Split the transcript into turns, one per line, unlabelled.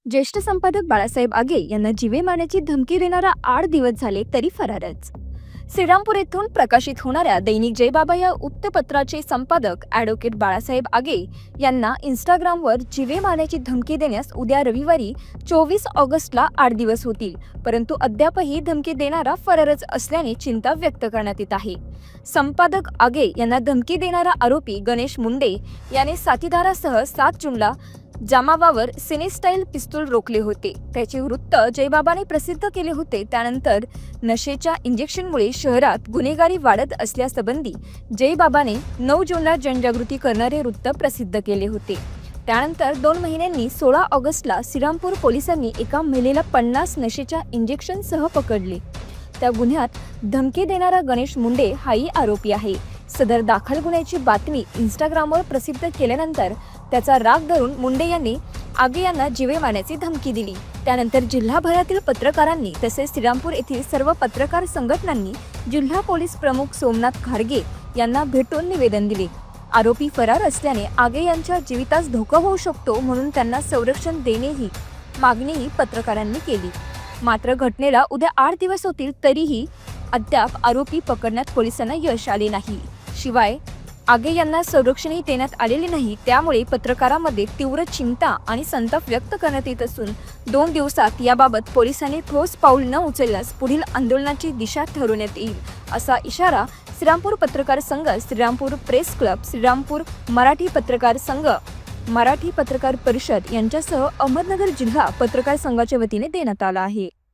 ज्येष्ठ संपादक बाळासाहेब आगे यांना जीवे मारण्याची धमकी देणारा 8 दिवस झाले तरी फरारच. श्रीरामपूर येथून प्रकाशित होणाऱ्या दैनिक जय बाबा या वृत्तपत्राचे संपादक ॲडव्होकेट बाळासाहेब आगे यांना इंस्टाग्रामवर जीवे मारण्याची धमकी देण्यास उद्या रविवारी 24 ऑगस्टला 8 दिवस होतील, परंतु अद्यापही धमकी देणारा फरारच असल्याने चिंता व्यक्त करण्यात येत आहे. संपादक आगे यांना धमकी देणारा आरोपी गणेश मुंडे याने साथीदारासह 7 जूनला जामावावर सिनेस्टाईल पिस्तूल रोखले होते. त्याचे वृत्त जयबाबाने प्रसिद्ध केले होते. त्यानंतर नशेच्या इंजेक्शनमुळे शहरात गुन्हेगारी वाढत असल्यासंबंधी जयबाबाने 9 जूनला जनजागृती करणारे वृत्त प्रसिद्ध केले होते. त्यानंतर 2 महिन्यांनी 16 ऑगस्टला श्रीरामपूर पोलिसांनी एका महिलेला 50 नशेच्या इंजेक्शनसह पकडले. त्या गुन्ह्यात धमकी देणारा गणेश मुंडे हाही आरोपी आहे. सदर दाखल गुन्ह्याची बातमी इंस्टाग्रामवर प्रसिद्ध केल्यानंतर त्याचा राग धरून मुंडे यांनी आगे यांना जीवे मारण्याची धमकी दिली. त्यानंतर जिल्हाभरातील पत्रकारांनी तसेच श्रीरामपूर येथील सर्व पत्रकार संघटनांनी जिल्हा पोलीस प्रमुख सोमनाथ खारगे यांना भेटून निवेदन दिले. आरोपी फरार असल्याने आगे यांच्या जीवितास धोका होऊ शकतो, म्हणून त्यांना संरक्षण देण्याची मागणीही पत्रकारांनी केली. मात्र घटनेला उद्या 8 दिवस होतील तरीही अद्याप आरोपी पकडण्यात पोलिसांना यश आले नाही. शिवाय आगे यांना संरक्षणही देण्यात आलेले नाही. त्यामुळे पत्रकारांमध्ये तीव्र चिंता आणि संताप व्यक्त करण्यात येत असून 2 दिवसात याबाबत पोलिसांनी ठोस पाऊल न उचलल्यास पुढील आंदोलनाची दिशा ठरवण्यात येईल, असा इशारा श्रीरामपूर पत्रकार संघ, श्रीरामपूर प्रेस क्लब, श्रीरामपूर मराठी पत्रकार संघ, मराठी पत्रकार परिषद यांच्यासह अहमदनगर जिल्हा पत्रकार संघाच्या वतीने देण्यात आला आहे.